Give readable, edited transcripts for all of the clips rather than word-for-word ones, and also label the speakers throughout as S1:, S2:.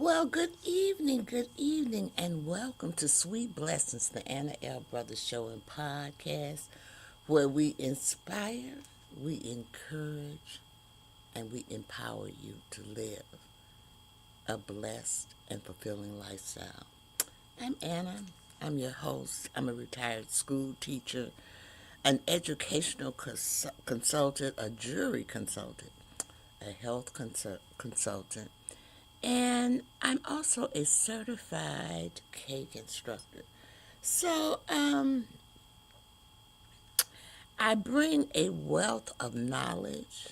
S1: Well, good evening, and welcome to Sweet Blessings, the Anna L. Brothers Show and Podcast, where we inspire, we encourage, and we empower you to live a blessed and fulfilling lifestyle. I'm Anna. I'm your host. I'm a retired school teacher, an educational consultant, a jury consultant, a health consultant, and I'm also a certified cake instructor. So, I bring a wealth of knowledge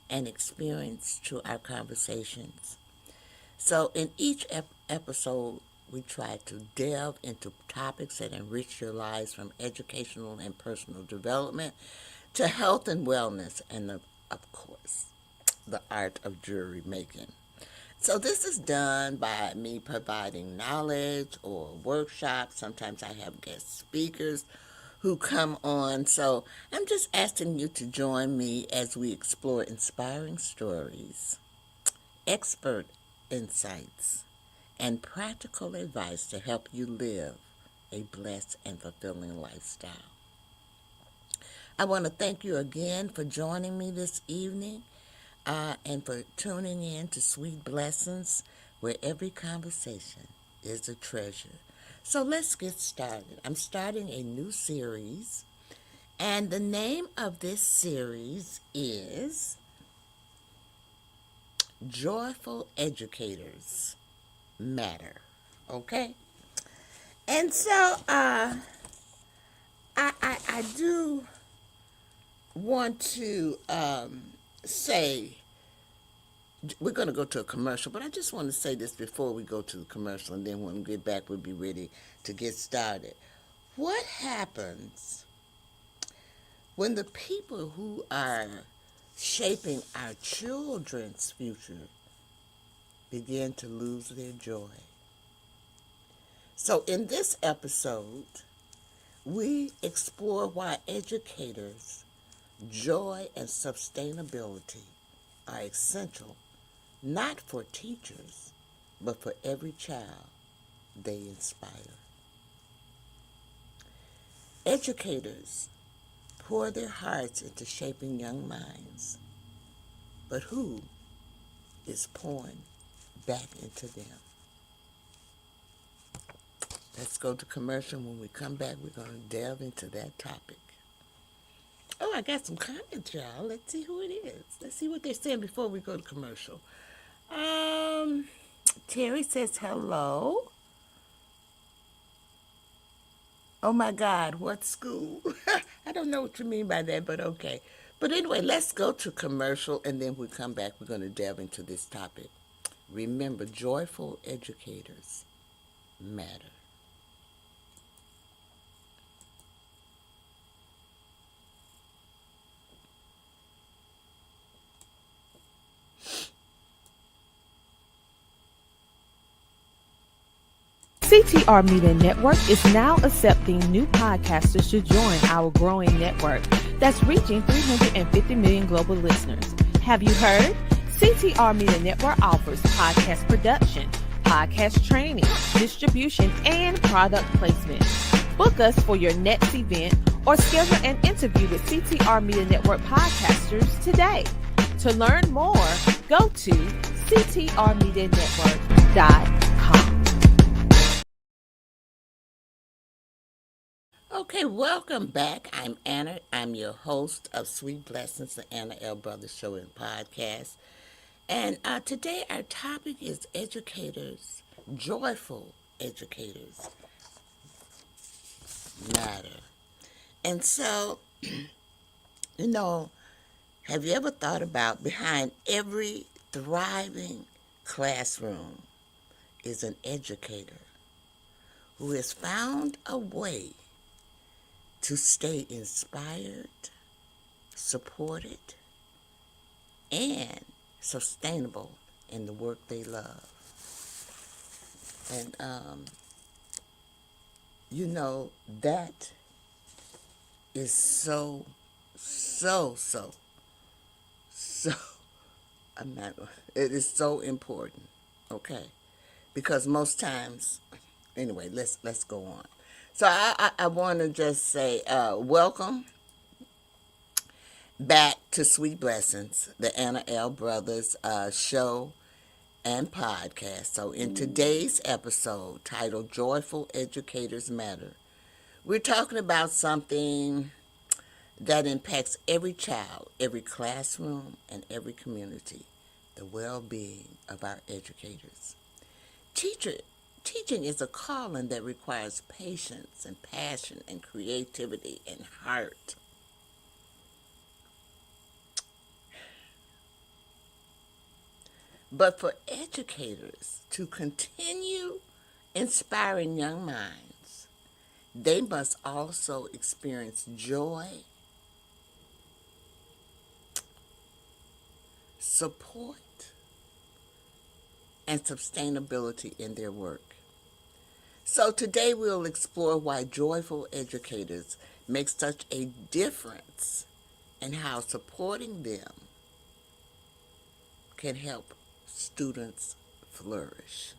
S1: and experience to our conversations. So, in each episode, we try to delve into topics that enrich your lives, from educational and personal development to health and wellness, and of course, the art of jewelry making. So this is done by me providing knowledge or workshops. Sometimes I have guest speakers who come on. So I'm just asking you to join me as we explore inspiring stories, expert insights, and practical advice to help you live a blessed and fulfilling lifestyle. I want to thank you again for joining me this evening, and for tuning in to Sweet Blessings, where every conversation is a treasure. So let's get started. I'm starting a new series, and the name of this series is Joyful Educators Matter. Okay? And so I do want to say we're going to go to a commercial, but I just want to say this before we go to the commercial, and then when we get back, we'll be ready to get started. What happens when the people who are shaping our children's future begin to lose their joy? So, in this episode, we explore why educators' joy and sustainability are essential not for teachers, but for every child they inspire. Educators pour their hearts into shaping young minds, but who is pouring back into them? Let's go to commercial. When we come back, we're going to delve into that topic. Oh, I got some comments, y'all. Let's see who it is. Let's see what they're saying before we go to commercial. Um, Terry says hello. Oh my God, what school? I don't know what you mean by that, but okay. But anyway, let's go to commercial, and then we come back. We're going to delve into this topic. Remember, joyful educators matter.
S2: CTR Media Network is now accepting new podcasters to join our growing network that's reaching 350 million global listeners. Have you heard? CTR Media Network offers podcast production, podcast training, distribution, and product placement. Book us for your next event or schedule an interview with CTR Media Network podcasters today. To learn more, go to ctrmedianetwork.com.
S1: Okay, welcome back. I'm Anna. I'm your host of Sweet Blessings, the Anna L. Brothers Show and Podcast. And today our topic is educators, joyful educators matter. And so, you know, have you ever thought about behind every thriving classroom is an educator who has found a way to stay inspired, supported, and sustainable in the work they love? And, that is so, so, so, so, I'm not, it is so important, Okay, because most times, anyway, let's go on. So I want to just say welcome back to Sweet Blessings, the Anna L. Brothers show and podcast. So in today's episode titled Joyful Educators Matter, we're talking about something that impacts every child, every classroom, and every community, the well-being of our educators. Teacher, Teaching is a calling that requires patience and passion and creativity and heart. But for educators to continue inspiring young minds, they must also experience joy, support, and sustainability in their work. So today we'll explore why joyful educators make such a difference and how supporting them can help students flourish.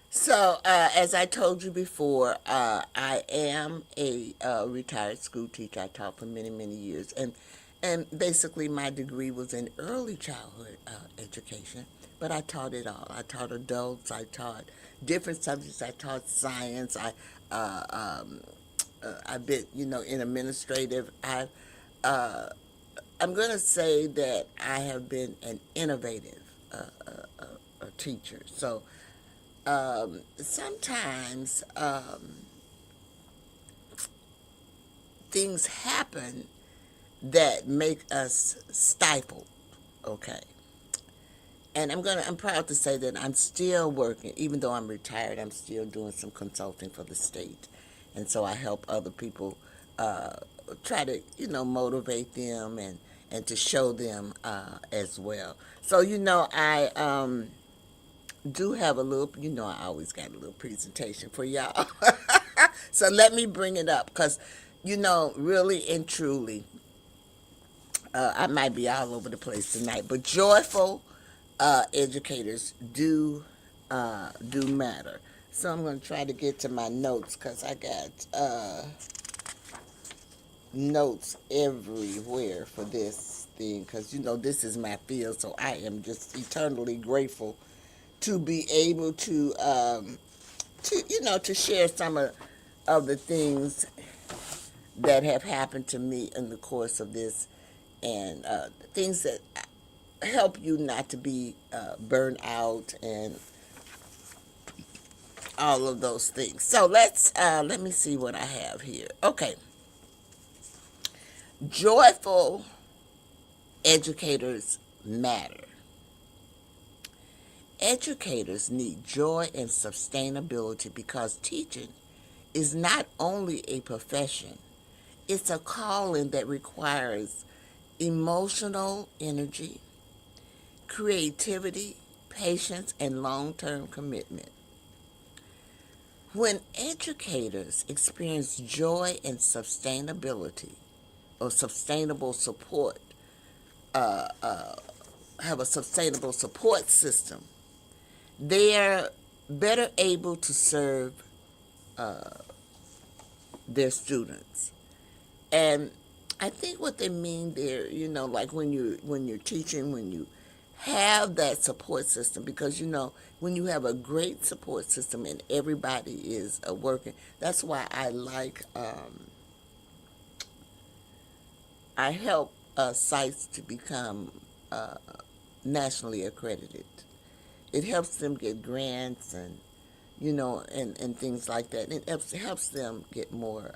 S1: So, as I told you before, I am a retired school teacher. I taught for many, many years, and basically my degree was in early childhood education. But I taught it all. I taught adults. I taught different subjects. I taught science. I've been, in administrative. I'm going to say that I have been an innovative teacher. So sometimes things happen that make us stifled. Okay. And I'm proud to say that I'm still working, even though I'm retired. I'm still doing some consulting for the state, and so I help other people try to motivate them and to show them as well. So I do have a little. I always got a little presentation for y'all. So let me bring it up because really and truly, I might be all over the place tonight, but joyful educators do matter. So I'm going to try to get to my notes because I got notes everywhere for this thing because this is my field, so I am just eternally grateful to be able to share some of the things that have happened to me in the course of this, and things that help you not to be burned out and all of those things. So let me see what I have here. Okay. Joyful educators matter. Educators need joy and sustainability because teaching is not only a profession, it's a calling that requires emotional energy, creativity, patience, and long-term commitment. When educators experience joy and sustainability or sustainable support, have a sustainable support system, they are better able to serve their students. And I think what they mean there, like when you're teaching, when you have that support system, because when you have a great support system and everybody is working, that's why I like I help sites to become nationally accredited. It helps them get grants and and things like that. It helps them get more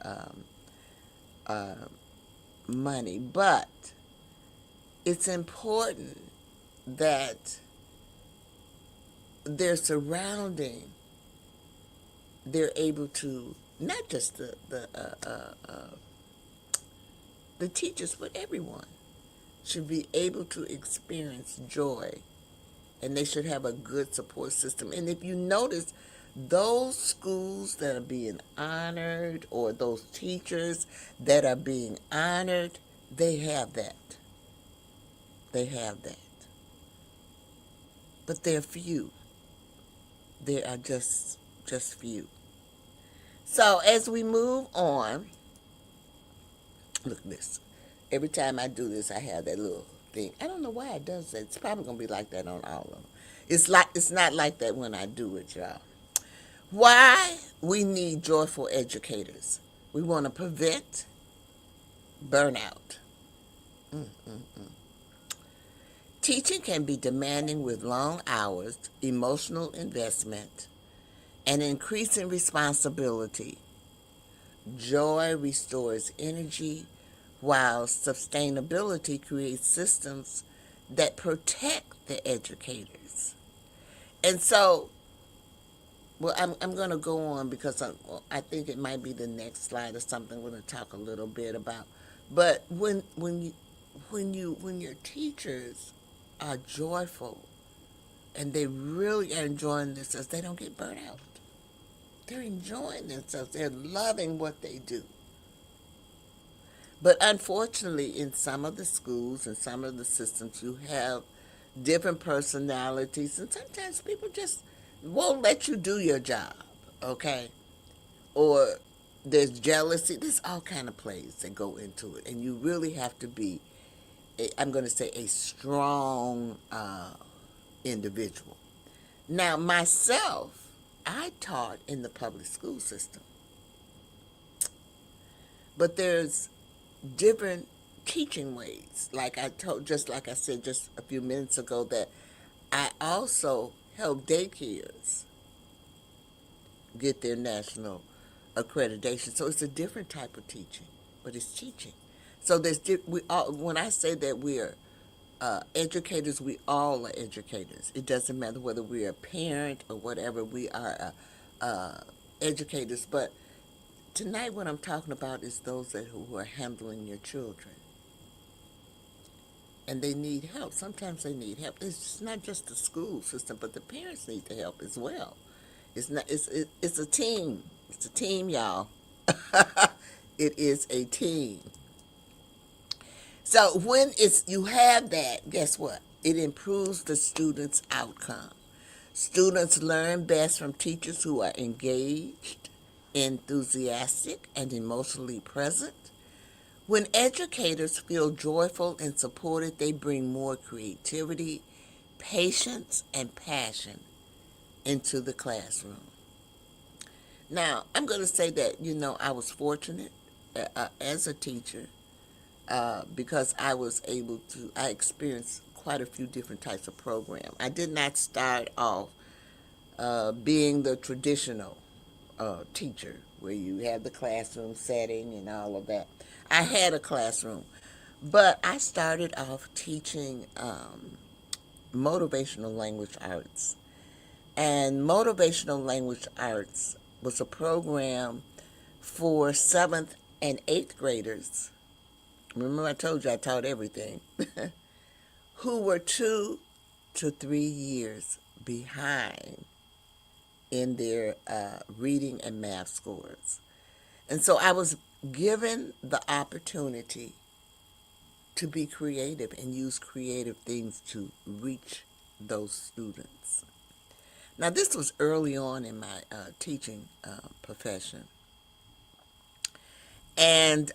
S1: money, but it's important that their surrounding, they're able to, not just the teachers, but everyone should be able to experience joy, and they should have a good support system. And if you notice, those schools that are being honored or those teachers that are being honored, they have that. They have that. But they're few. there are just few. So as we move on, look at this. Every time I do this, I have that little thing. I don't know why it does that. It's probably gonna be like that on all of them. It's not like that when I do it, y'all. Why we need joyful educators? We want to prevent burnout. Teaching can be demanding with long hours, emotional investment, and increasing responsibility. Joy restores energy, while sustainability creates systems that protect the educators. And so, well, I'm going to go on because I think it might be the next slide or something we're going to talk a little bit about. But when your teachers are joyful and they really are enjoying themselves, they don't get burnt out. They're enjoying themselves. They're loving what they do. But unfortunately, in some of the schools and some of the systems, you have different personalities, and sometimes people just won't let you do your job, okay? Or there's jealousy. There's all kind of plays that go into it, and you really have to be, I'm going to say, a strong individual. Now, myself, I taught in the public school system, but there's different teaching ways. Like I said just a few minutes ago, that I also help daycares get their national accreditation. So it's a different type of teaching, but it's teaching. So when I say that we are educators, we all are educators. It doesn't matter whether we're a parent or whatever. We are educators. But tonight, what I'm talking about is those who are handling your children, and they need help. Sometimes they need help. It's not just the school system, but the parents need the help as well. It's not. It's a team. It's a team, y'all. It is a team. So when you have that, guess what? It improves the student's outcome. Students learn best from teachers who are engaged, enthusiastic, and emotionally present. When educators feel joyful and supported, they bring more creativity, patience, and passion into the classroom. Now, I'm going to say that, I was fortunate as a teacher because I experienced quite a few different types of programs. I did not start off being the traditional teacher where you have the classroom setting and all of that. I had a classroom, but I started off teaching motivational language arts. And motivational language arts was a program for 7th and 8th graders. Remember I told you I taught everything. Who were 2 to 3 years behind in their reading and math scores. And so I was given the opportunity to be creative and use creative things to reach those students. Now, this was early on in my teaching profession. And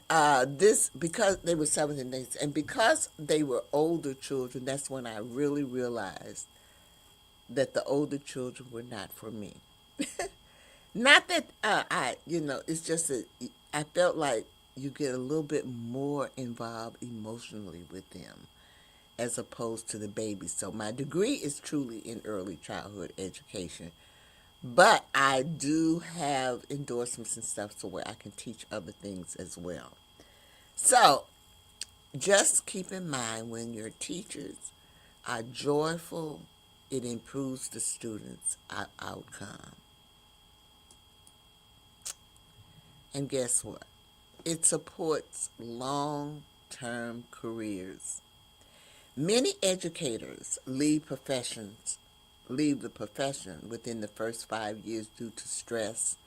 S1: because they were 7th and 8th, and because they were older children, that's when I really realized that the older children were not for me. Not that it's just that I felt like you get a little bit more involved emotionally with them as opposed to the babies. So my degree is truly in early childhood education, but I do have endorsements and stuff so where I can teach other things as well. So just keep in mind, when your teachers are joyful, it improves the students' outcome. And guess what? It supports long-term careers. Many educators leave the profession within the first 5 years due to stress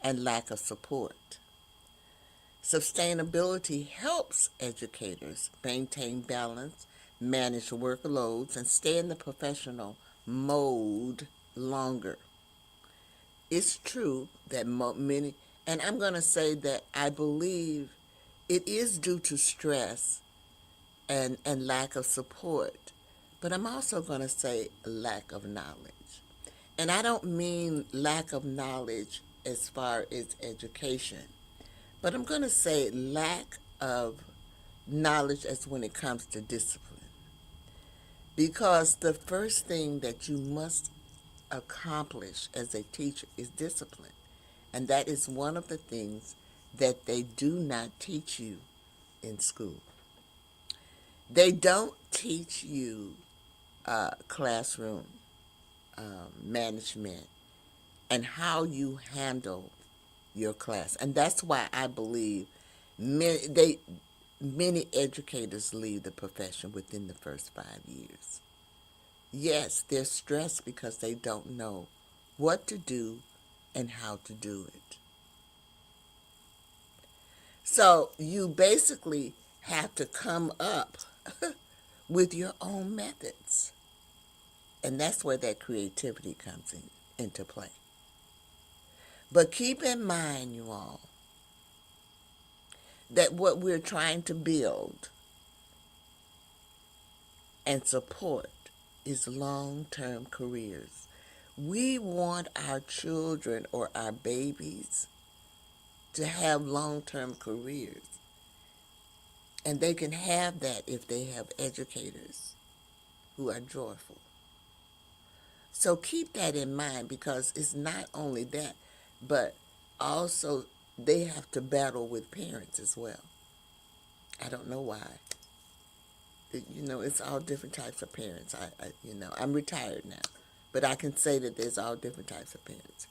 S1: and lack of support. Sustainability helps educators maintain balance, manage workloads, and stay in the professional mode longer. it's true that many, and I'm going to say that I believe it is due to stress and lack of support, but I'm also going to say lack of knowledge. And I don't mean lack of knowledge as far as education, but I'm going to say lack of knowledge as when it comes to discipline. Because the first thing that you must accomplish as a teacher is discipline. And that is one of the things that they do not teach you in school. They don't teach you classroom management and how you handle your class. And that's why I believe many educators leave the profession within the first 5 years. Yes, they're stressed because they don't know what to do and how to do it. So you basically have to come up with your own methods. And that's where that creativity comes into play. But keep in mind, you all, that what we're trying to build and support is long-term careers. We want our children or our babies to have long-term careers. And they can have that if they have educators who are joyful. So keep that in mind, because it's not only that, but also they have to battle with parents as well. I don't know why. It's all different types of parents. I'm retired now, but I can say that there's all different types of parents.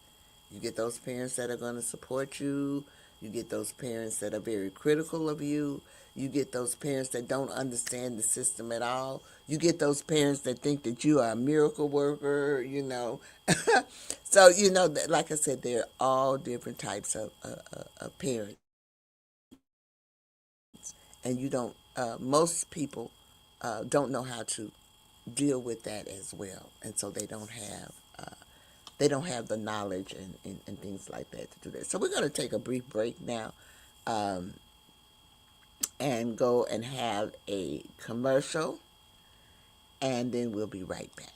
S1: You get those parents that are going to support you. You get those parents that are very critical of you. You get those parents that don't understand the system at all. You get those parents that think that you are a miracle worker, So, like I said, they're all different types of parents. And most people don't know how to deal with that as well. And so they don't have the knowledge and things like that to do that. So we're going to take a brief break now and go and have a commercial, and then we'll be right back.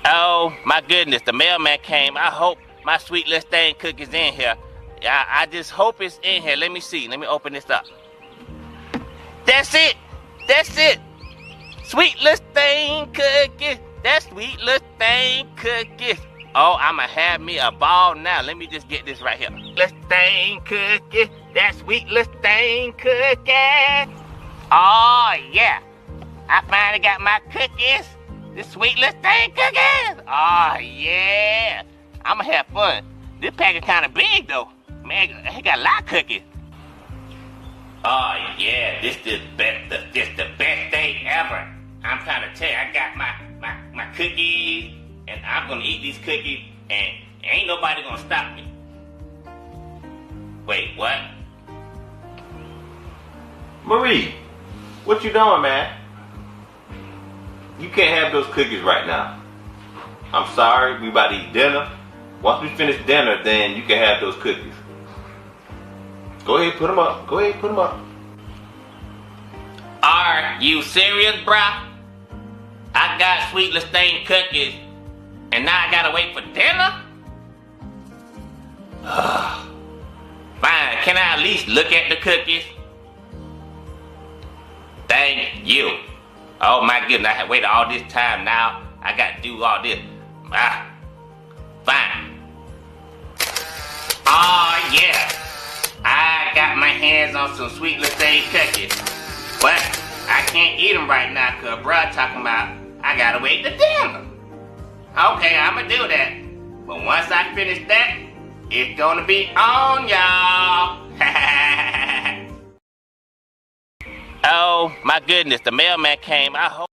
S3: Oh my goodness, the mailman came. I hope my sweet little thing cookie's in here. I just hope it's in here. Let me see. Let me open this up. That's it. That's it. Sweet little thing cookie. That sweet little thing cookie. Oh, I'ma have me a ball now. Let me just get this right here. Little thing cookie. That sweet little thing cookie. Oh yeah. I finally got my cookies. This sweet little thing cookies. Oh yeah. I'ma have fun. This package kinda big though. Man, it got a lot of cookies. Oh yeah, this the best day ever. I'm trying to tell you, I got my cookies, and I'm gonna eat these cookies, and ain't nobody gonna stop me. Wait, what?
S4: Marie, what you doing, man? You can't have those cookies right now. I'm sorry, we about to eat dinner. Once we finish dinner, then you can have those cookies. Go ahead, put them up. Go ahead, put them up.
S3: Are you serious, bruh? I got sweet Lestain cookies, and now I gotta wait for dinner? Fine, can I at least look at the cookies? Thank you. Oh my goodness, I have waited all this time now. I gotta do all this. Fine. Oh yeah. I got my hands on some sweet Lestain cookies. But I can't eat them right now because bruh talking about I gotta wait to dinner. Okay, I'ma do that. But once I finish that, it's gonna be on, y'all. Oh my goodness, the mailman came. I hope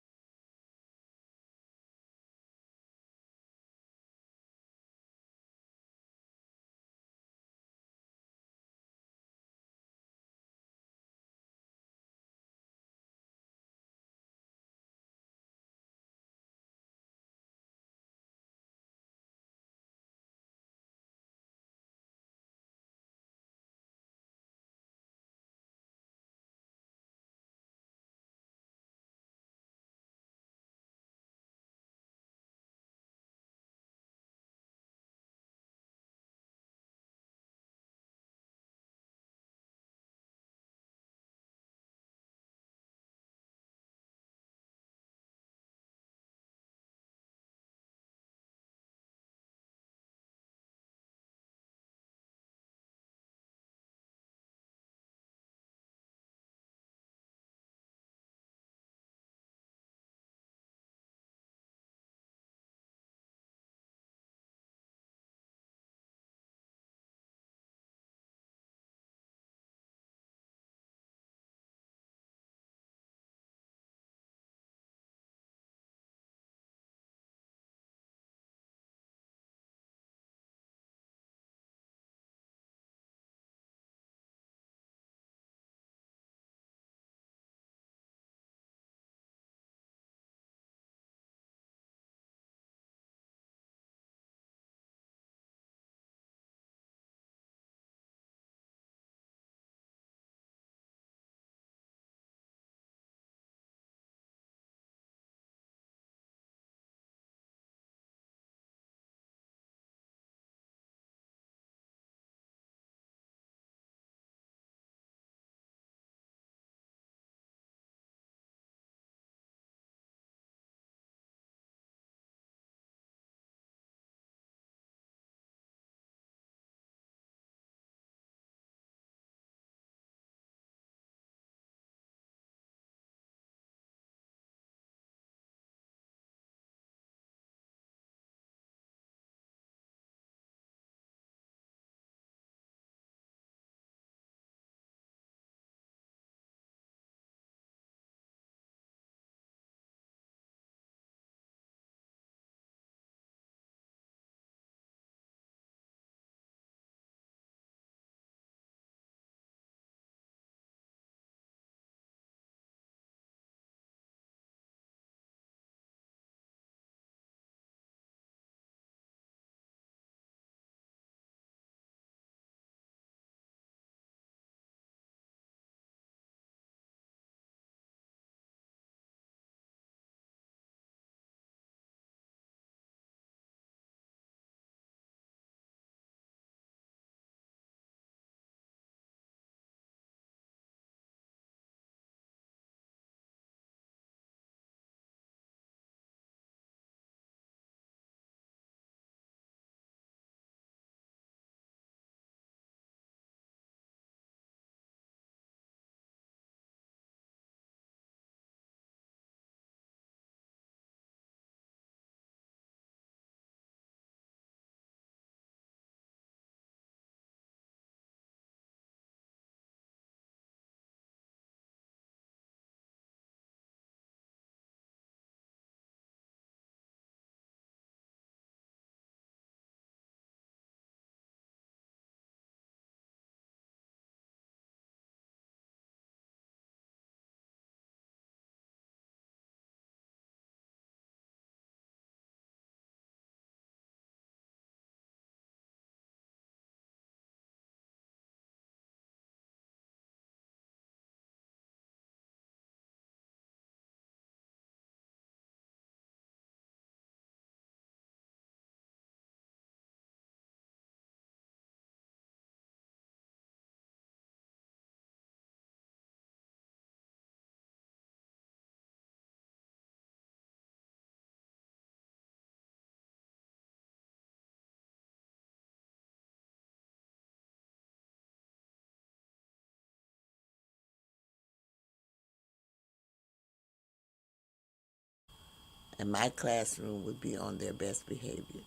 S1: and my classroom would be on their best behavior.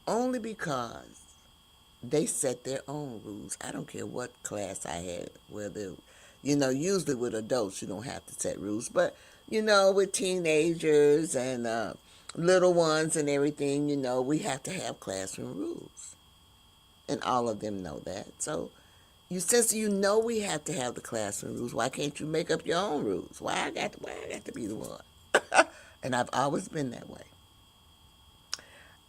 S1: Only because they set their own rules. I don't care what class I had, whether, usually with adults you don't have to set rules, but, with teenagers and little ones and everything, we have to have classroom rules. And all of them know that. So, since we have to have the classroom rules, why can't you make up your own rules? Why I got to be the one? And I've always been that way.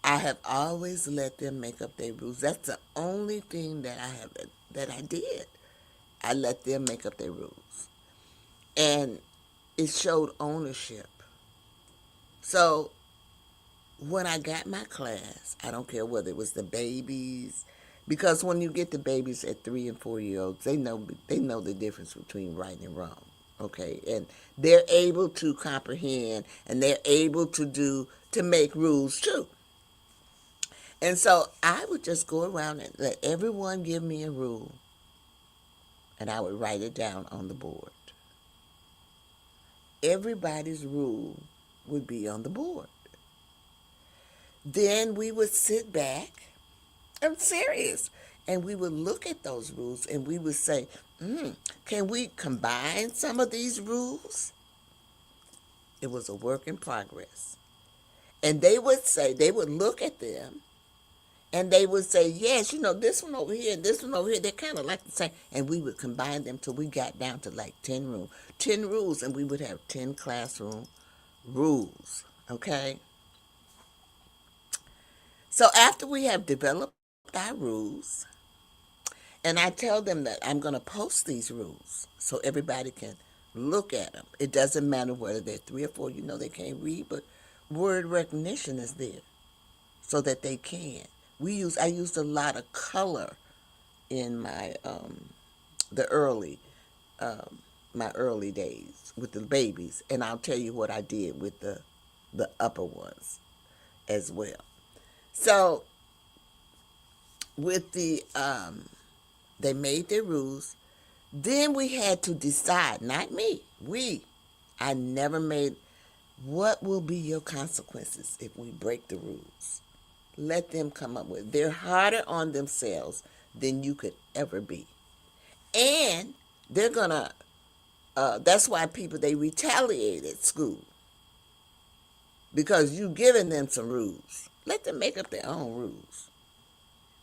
S1: I have always let them make up their rules. That's the only thing that I did. I let them make up their rules. And it showed ownership. So when I got my class, I don't care whether it was the babies, because when you get the babies at 3 and 4 year olds, they know the difference between right and wrong. Okay, and they're able to comprehend, and they're able to make rules too. And so I would just go around and let everyone give me a rule, and I would write it down on the board. Everybody's rule would be on the board. Then we would sit back, I'm serious, and we would look at those rules and we would say, can we combine some of these rules? It was a work in progress. And they would look at them, and they would say, yes, this one over here and this one over here, they're kind of like the same. And we would combine them till we got down to like 10 rules, and we would have 10 classroom rules, okay? So after we have developed our rules, and I tell them that I'm going to post these rules so everybody can look at them. It doesn't matter whether they're 3 or 4, they can't read, but word recognition is there so that they can. I used a lot of color in my my early days with the babies, and I'll tell you what I did with the upper ones as well. So with they made their rules. Then we had to decide, not me, I never made, what will be your consequences if we break the rules? Let them come up with. They're harder on themselves than you could ever be. And they're gonna, that's why they retaliate at school. Because you've given them some rules. Let them make up their own rules.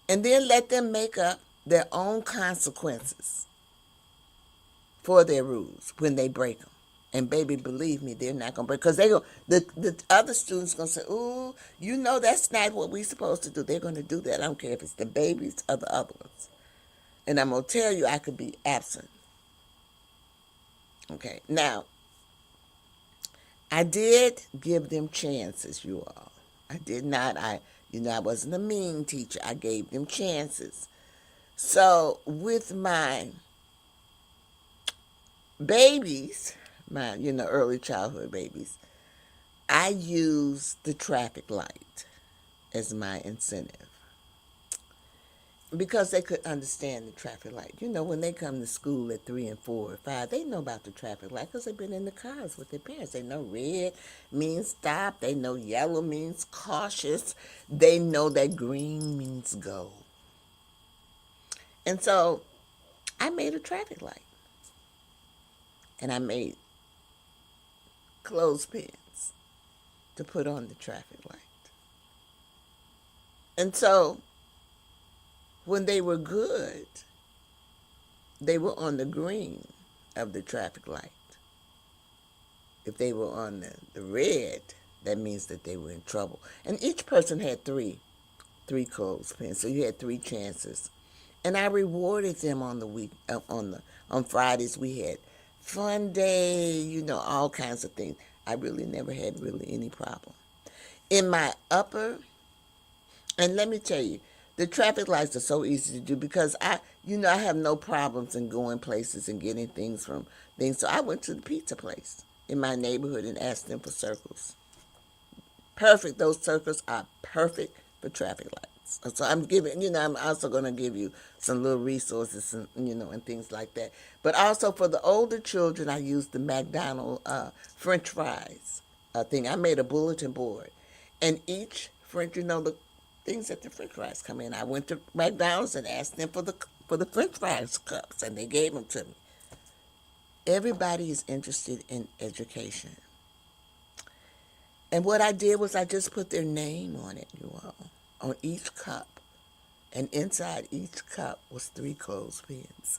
S1: And then let them make up their own consequences for their rules when they break them. And baby, believe me, they're not going to break. Because the other students going to say, ooh, that's not what we're supposed to do. They're going to do that. I don't care if it's the babies or the other ones. And I'm going to tell you, I could be absent. Okay, now, I did give them chances, you all. I did not. I wasn't a mean teacher. I gave them chances. So with my babies, my early childhood babies, I used the traffic light as my incentive because they could understand the traffic light. When they come to school at 3 and 4 or 5, they know about the traffic light because they've been in the cars with their parents. They know red means stop. They know yellow means cautious. They know that green means go. And so I made a traffic light. And I made clothespins to put on the traffic light. And so when they were good, they were on the green of the traffic light. If they were on the red, that means that they were in trouble. And each person had three clothespins, so you had 3 chances. And I rewarded them on the week, on Fridays. We had fun day, all kinds of things. I really never had any problem. In my upper, and let me tell you, the traffic lights are so easy to do because I have no problems in going places and getting things from things. So I went to the pizza place in my neighborhood and asked them for circles. Perfect. Those circles are perfect for traffic lights. So I'm I'm also going to give you some little resources and, and things like that. But also for the older children, I used the McDonald's French fries. thing. I made a bulletin board, and each French, the things that the French fries come in. I went to McDonald's and asked them for the French fries cups, and they gave them to me. Everybody is interested in education, and what I did was I just put their name on it, you all, on each cup, and inside each cup was 3 clothespins.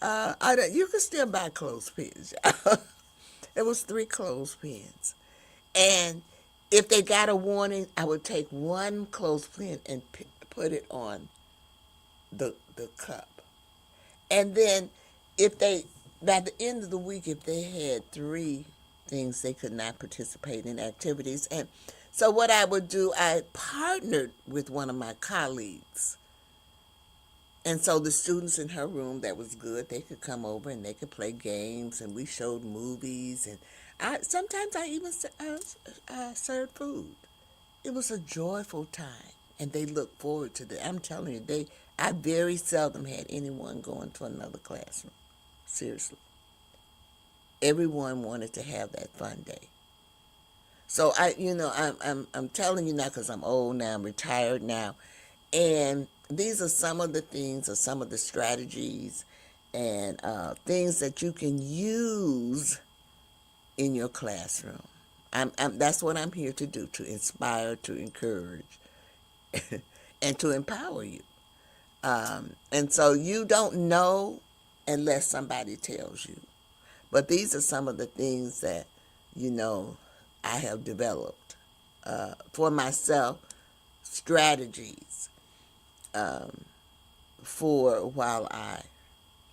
S1: You can still buy clothespins. It was 3 clothespins. And if they got a warning, I would take 1 clothespin and put it on the cup. And then by the end of the week, if they had 3 things, they could not participate in activities. And so what I would do, I partnered with one of my colleagues. And so the students in her room, that was good, they could come over and they could play games, and we showed movies, and sometimes I even served food. It was a joyful time, and they looked forward to it. I'm telling you, I very seldom had anyone going to another classroom. Seriously. Everyone wanted to have that fun day. So I'm telling you now because I'm old now, I'm retired now, and these are some of the things or some of the strategies and things that you can use in your classroom. That's what I'm here to do, to inspire, to encourage, and to empower you. And so you don't know unless somebody tells you. But these are some of the things that, I have developed for myself, strategies for while I,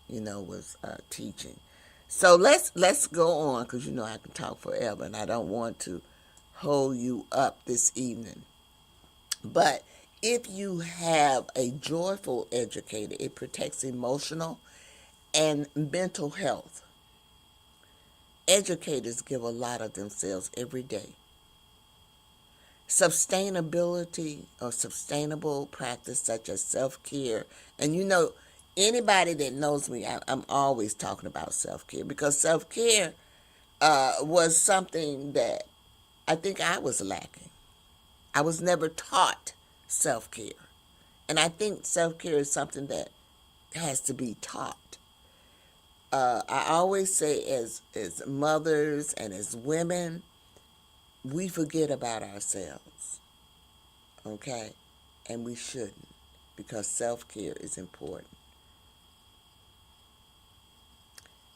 S1: was teaching. So let's go on, because I can talk forever, and I don't want to hold you up this evening. But if you have a joyful educator, it protects emotional and mental health. Educators give a lot of themselves every day. Sustainability or sustainable practice such as self-care. And anybody that knows me, I'm always talking about self-care, because self-care was something that I think I was lacking. I was never taught self-care. And I think self-care is something that has to be taught. I always say as mothers and as women, we forget about ourselves, okay? And we shouldn't, because self-care is important.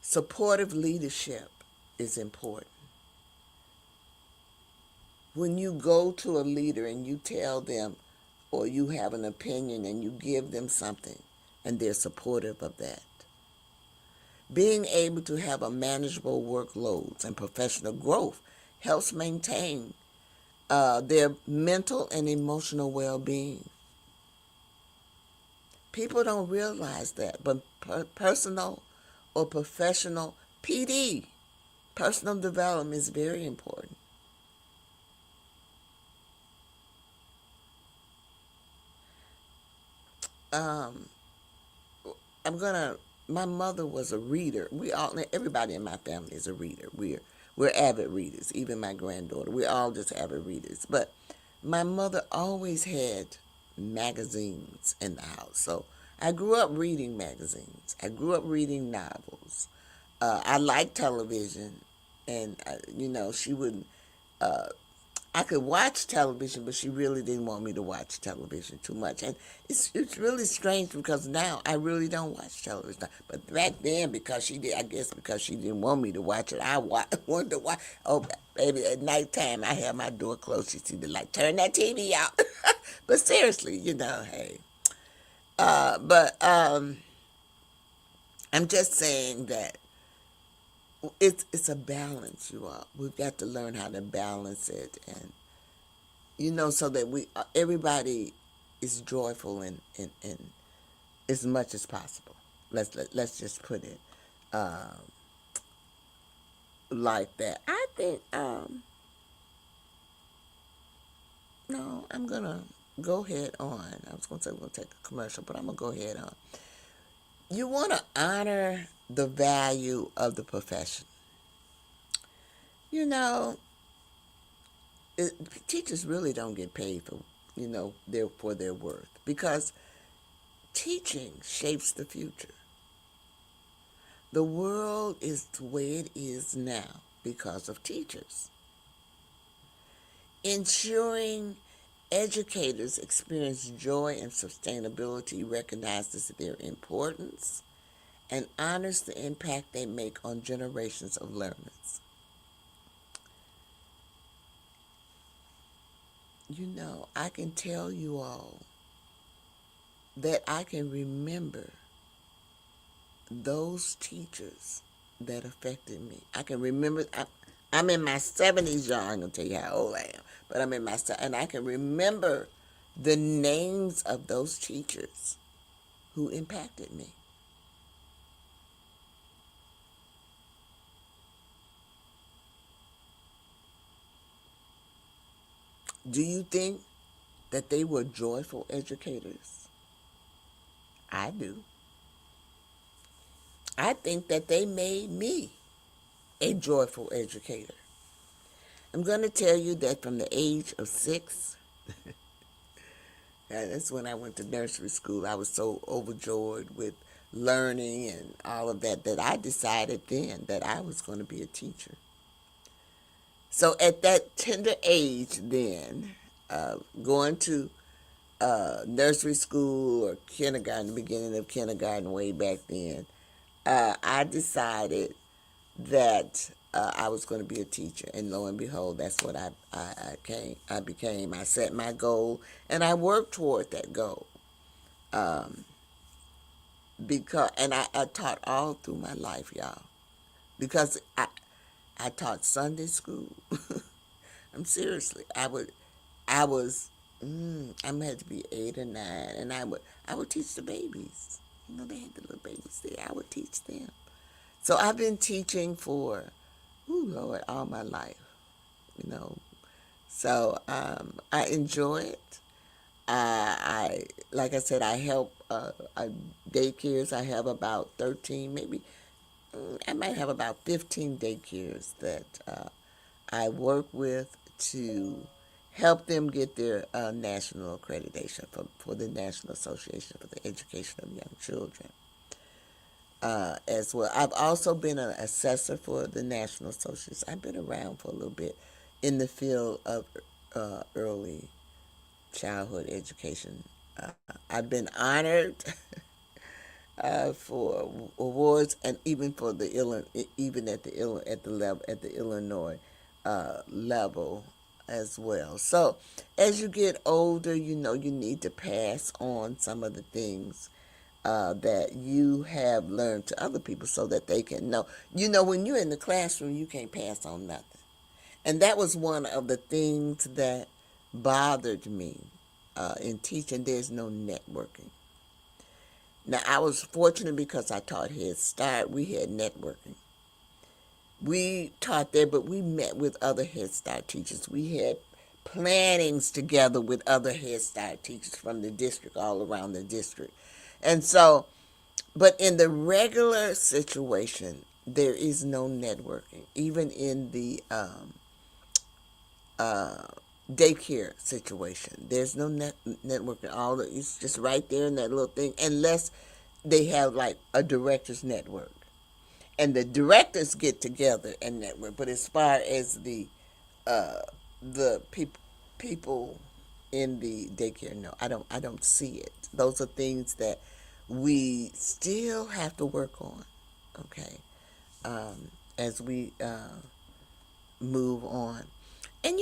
S1: Supportive leadership is important. When you go to a leader and you tell them, or you have an opinion and you give them something, and they're supportive of that. Being able to have a manageable workloads and professional growth helps maintain their mental and emotional well-being. People don't realize that, but personal or professional PD, personal development, is very important. My mother was a reader. Everybody in my family is a reader. We're avid readers, even my granddaughter. We're all just avid readers. But my mother always had magazines in the house. So I grew up reading magazines. I grew up reading novels. I liked television, and she wouldn't. I could watch television, but she really didn't want me to watch television too much. And it's really strange, because now I really don't watch television. But back then, because she didn't want me to watch it, I wanted to watch. Oh, baby, at nighttime, I have my door closed. She'd see the light, turn that TV out. But seriously, hey. But I'm just saying that it's a balance, you all. We've got to learn how to balance it, and so that everybody is joyful in as much as possible. Let's just put it like that. I think no, I'm gonna go ahead on. I was gonna say we're gonna take a commercial, but I'm gonna go ahead on. You want to honor the value of the profession. You know, teachers really don't get paid for, for their worth, because teaching shapes the future. The world is the way it is now because of teachers. Ensuring educators experience joy and sustainability recognizes their importance and honors the impact they make on generations of learners. I can tell you all that I can remember those teachers that affected me. I can remember, I'm in my 70s, y'all. I'm going to tell you how old I am. But I'm in my, and I can remember the names of those teachers who impacted me. Do you think that they were joyful educators? I do. I think that they made me a joyful educator. I'm going to tell you that from the age of 6, that's when I went to nursery school. I was so overjoyed with learning and all of that I decided then that I was going to be a teacher. So at that tender age then, going to nursery school or kindergarten, the beginning of kindergarten way back then, I decided that I was going to be a teacher, and lo and behold, that's what I became. I set my goal, and I worked toward that goal. I taught all through my life, y'all, because I taught Sunday school. I'm seriously, I had to be 8 or 9, and I would teach the babies. They had the little babies there. I would teach them. So I've been teaching for, Lord, all my life, So I enjoy it. Like I said, I help daycares. I have about 13, maybe, I might have about 15 daycares that I work with to help them get their national accreditation for the National Association for the Education of Young Children. As well. I've also been an assessor for the National Association. I've been around for a little bit in the field of early childhood education. I've been honored for awards, and even for the Illinois level as well. So as you get older, you need to pass on some of the things that you have learned to other people so that they can know. When you're in the classroom, you can't pass on nothing. And that was one of the things that bothered me in teaching. There's no networking. Now, I was fortunate because I taught Head Start. We had networking. We taught there, but we met with other Head Start teachers. We had plannings together with other Head Start teachers from the district, all around the district. And so, but in the regular situation, there is no networking. Even in the daycare situation, there's no networking. It's just right there in that little thing, unless they have like a director's network. And the directors get together and network. But as far as the people in the daycare, no, I don't see it. Those are things that we still have to work on, okay, as we move on. And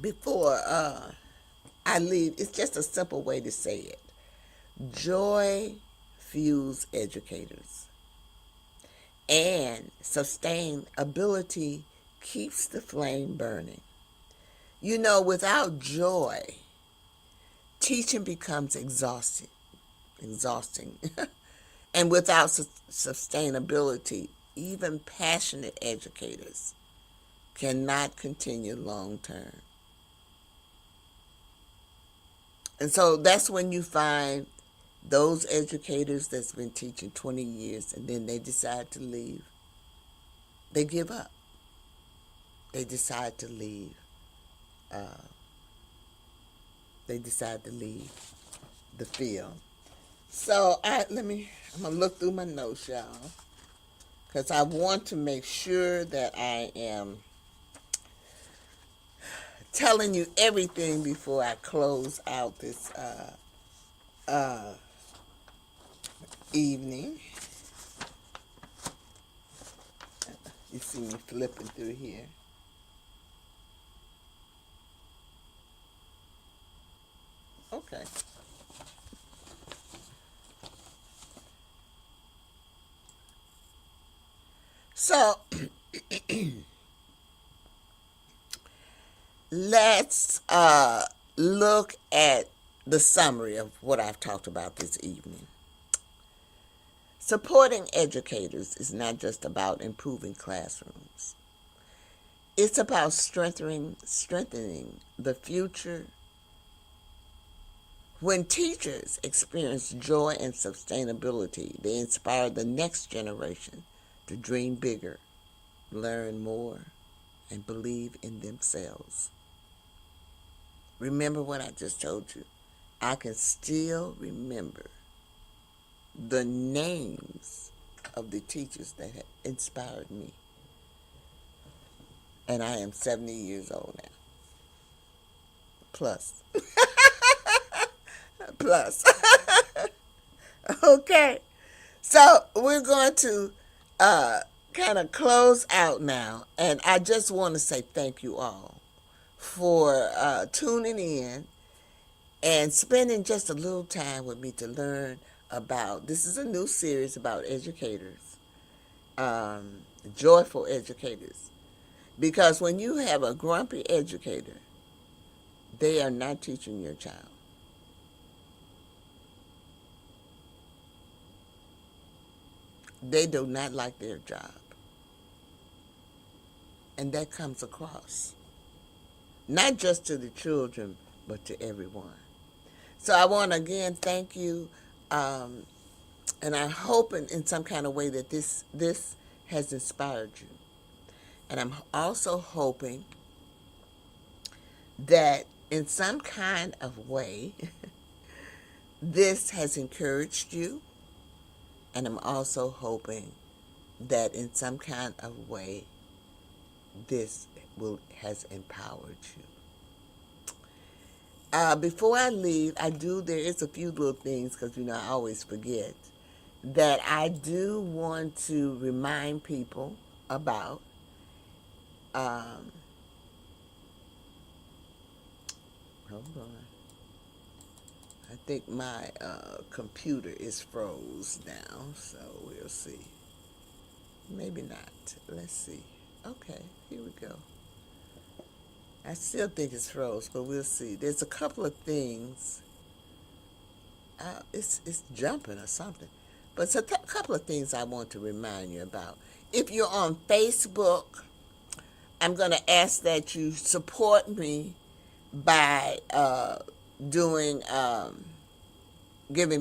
S1: before I leave, it's just a simple way to say it. Joy fuels educators, and sustainability keeps the flame burning. Without joy, teaching becomes exhausting. And without sustainability, even passionate educators cannot continue long term. And so that's when you find those educators that's been teaching 20 years and then they decide to leave. they give up. They decide to leave. They decide to leave the field. So I'm gonna look through my notes, y'all, because I want to make sure that I am telling you everything before I close out this evening. You see me flipping through here. Okay. So let's look at the summary of what I've talked about this evening. Supporting educators is not just about improving classrooms. It's about strengthening the future. When teachers experience joy and sustainability, they inspire the next generation to dream bigger, learn more, and believe in themselves. Remember what I just told you. I can still remember the names of the teachers that had inspired me. And I am 70 years old now. Plus. Okay. So we're going to kind of close out now. And I just want to say thank you all for tuning in and spending just a little time with me to learn about, this is a new series about educators, joyful educators. Because when you have a grumpy educator, they are not teaching your child. They do not like their job. And that comes across. Not just to the children, but to everyone. So I want to again thank you. And I hope in some kind of way that this has inspired you. And I'm also hoping that in some kind of way, this has encouraged you. And I'm also hoping that in some kind of way, this has empowered you. Before I leave, there is a few little things, because, I always forget, that I do want to remind people about. Hold on. I think my computer is froze now, so we'll see. Maybe not. Let's see. Okay, here we go. I still think it's froze, but we'll see. There's a couple of things. It's jumping or something. But it's a couple of things I want to remind you about. If you're on Facebook, I'm going to ask that you support me by giving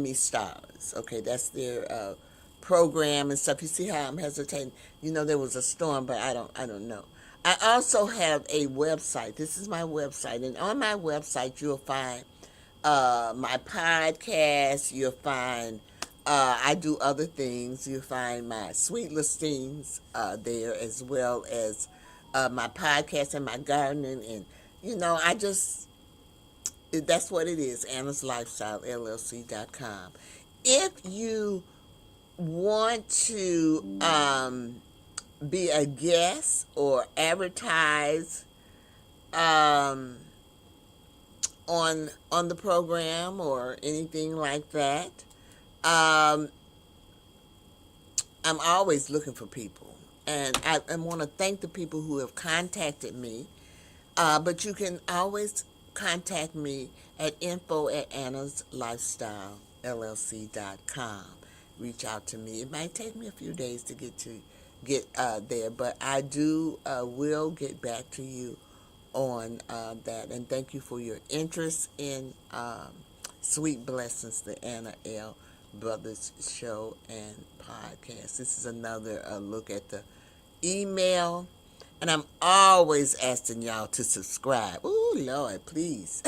S1: me stars. Okay, that's their program and stuff. You see how I'm hesitating? There was a storm, but I don't know. I also have a website. This is my website, and on my website you'll find my podcast. You'll find I do other things. You'll find my sweet listings there, as well as my podcast and my gardening, and that's what it is, Anna's Lifestyle, LLC.com. If you want to be a guest or advertise on the program or anything like that, I'm always looking for people. And I want to thank the people who have contacted me. But you can always contact me at info@annaslifestylellc.com. Reach out to me. It might take me a few days to get there, but I will get back to you on that. And thank you for your interest in Sweet Blessings, the Anna L. Brothers Show and Podcast. This is another look at the email, and I'm always asking y'all to subscribe. Ooh, Lord, please.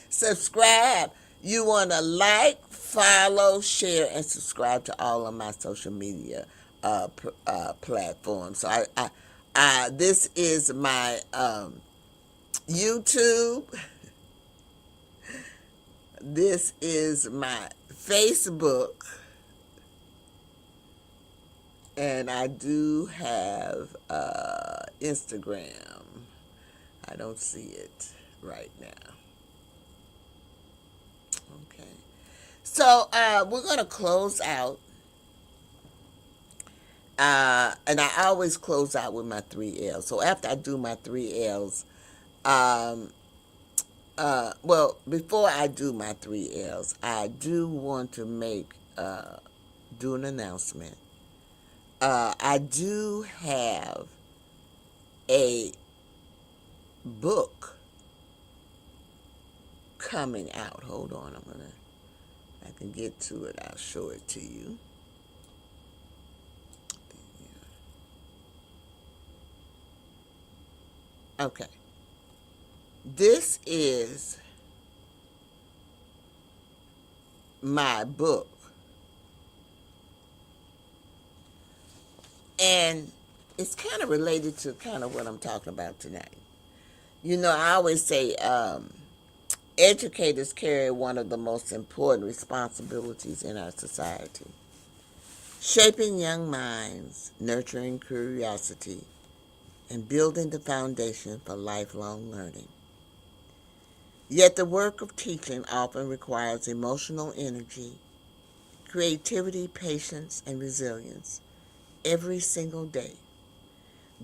S1: Subscribe. You want to like, follow, share, and subscribe to all of my social media platforms. So this is my YouTube. This is my Facebook. And I do have Instagram. I don't see it right now. Okay. So we're going to close out. And I always close out with my 3 L's. So after I do my 3 L's, well, before I do my 3 L's, I do want to do an announcement. I do have a book coming out. Hold on, I can get to it. I'll show it to you. Okay. This is my book. And it's kind of related to kind of what I'm talking about tonight. You know, I always say educators carry one of the most important responsibilities in our society. Shaping young minds, nurturing curiosity, and building the foundation for lifelong learning. Yet the work of teaching often requires emotional energy, creativity, patience, and resilience every single day.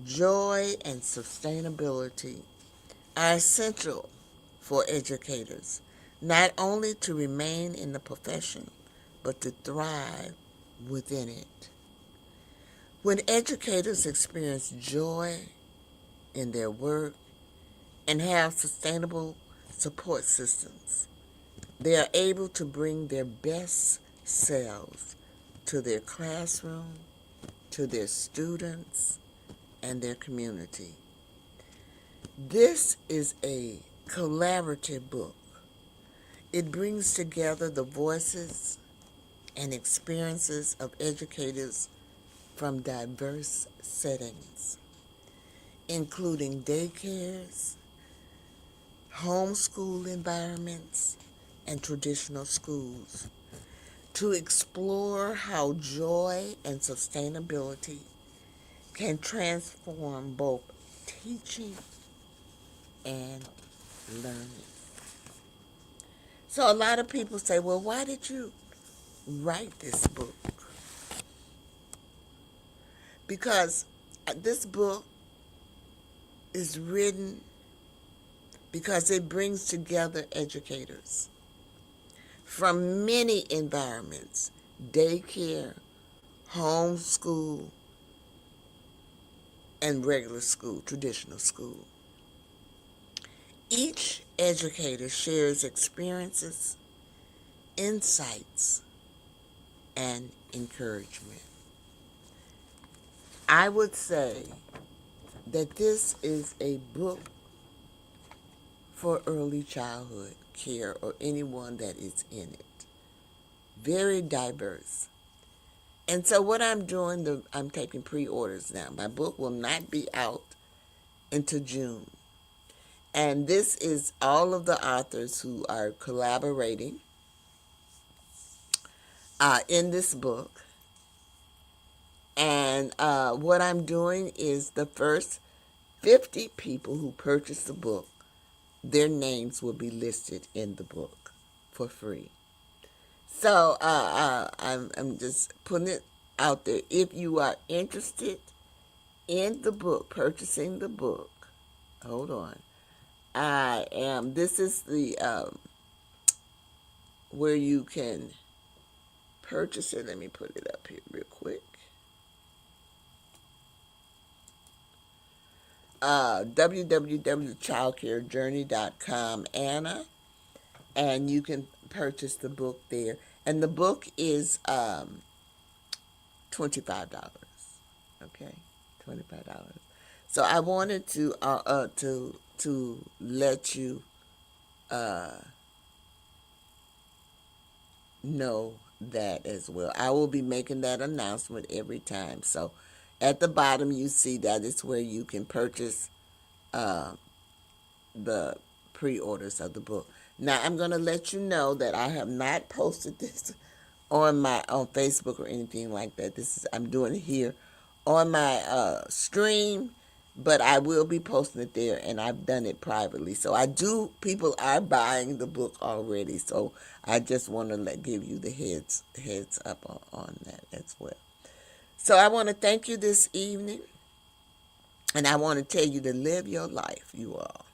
S1: Joy and sustainability are essential for educators, not only to remain in the profession, but to thrive within it. When educators experience joy in their work and have sustainable support systems, they are able to bring their best selves to their classroom, to their students, and their community. This is a collaborative book. It brings together the voices and experiences of educators from diverse settings, including daycares, homeschool environments, and traditional schools, to explore how joy and sustainability can transform both teaching and learning. So a lot of people say, well, why did you write this book? Because this book is written because it brings together educators from many environments: daycare, homeschool, and regular school, traditional school. Each educator shares experiences, insights, and encouragement. I would say that this is a book for early childhood care or anyone that is in it. Very diverse. And so what I'm doing, I'm taking pre-orders now. My book will not be out until June. And this is all of the authors who are collaborating in this book. And what I'm doing is the first 50 people who purchase the book, their names will be listed in the book for free. So I'm just putting it out there. If you are interested in the book, purchasing the book, hold on. This is the, where you can purchase it. Let me put it up here real quick. www.childcarejourney.com, Anna, and you can purchase the book there. And the book is $25. Okay, $25. So I wanted to let you know that as well. I will be making that announcement every time. So at the bottom you see that is where you can purchase the pre-orders of the book. Now I'm going to let you know that I have not posted this on Facebook or anything like that. I'm doing it here on my stream, but I will be posting it there, and I've done it privately. So people are buying the book already. So I just want to give you the heads up on that as well. So I want to thank you this evening, and I want to tell you to live your life, you all.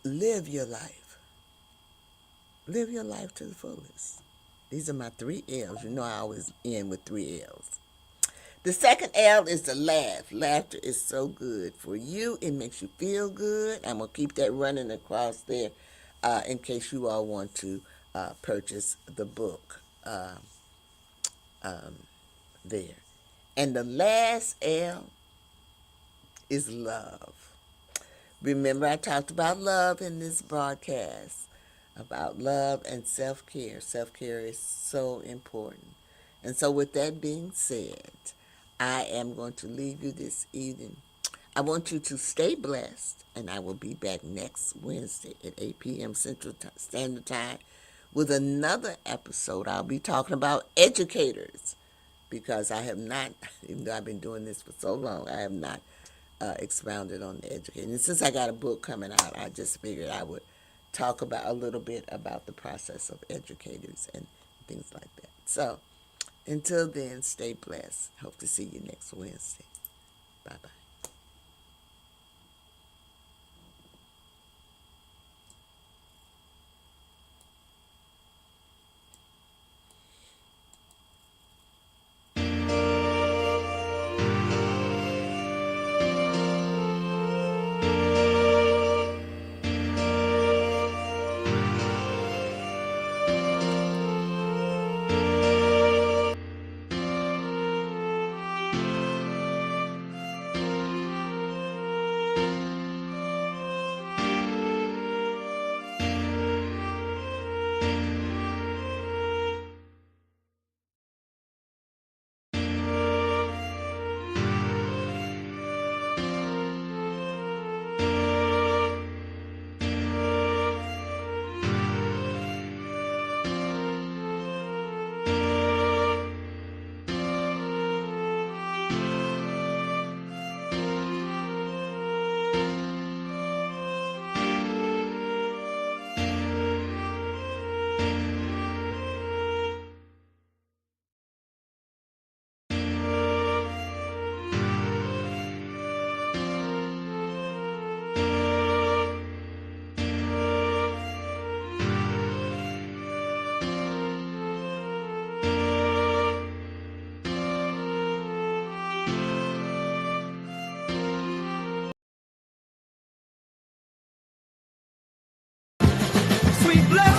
S1: Live your life. Live your life to the fullest. These are my 3 L's. You know I always end with 3 L's. The second L is to laugh. Laughter is so good for you. It makes you feel good. I'm going to keep that running across there in case you all want to purchase the book there. And the last L is love. Remember, I talked about love in this broadcast, about love and self-care. Self-care is so important. And so with that being said, I am going to leave you this evening. I want you to stay blessed, and I will be back next Wednesday at 8 p.m. Central Standard Time with another episode. I'll be talking about educators, because I have not, even though I've been doing this for so long, I have not expounded on the education. And since I got a book coming out, I just figured I would talk about a little bit about the process of educators and things like that. So until then, stay blessed. Hope to see you next Wednesday. Bye-bye.
S5: Sweet blood.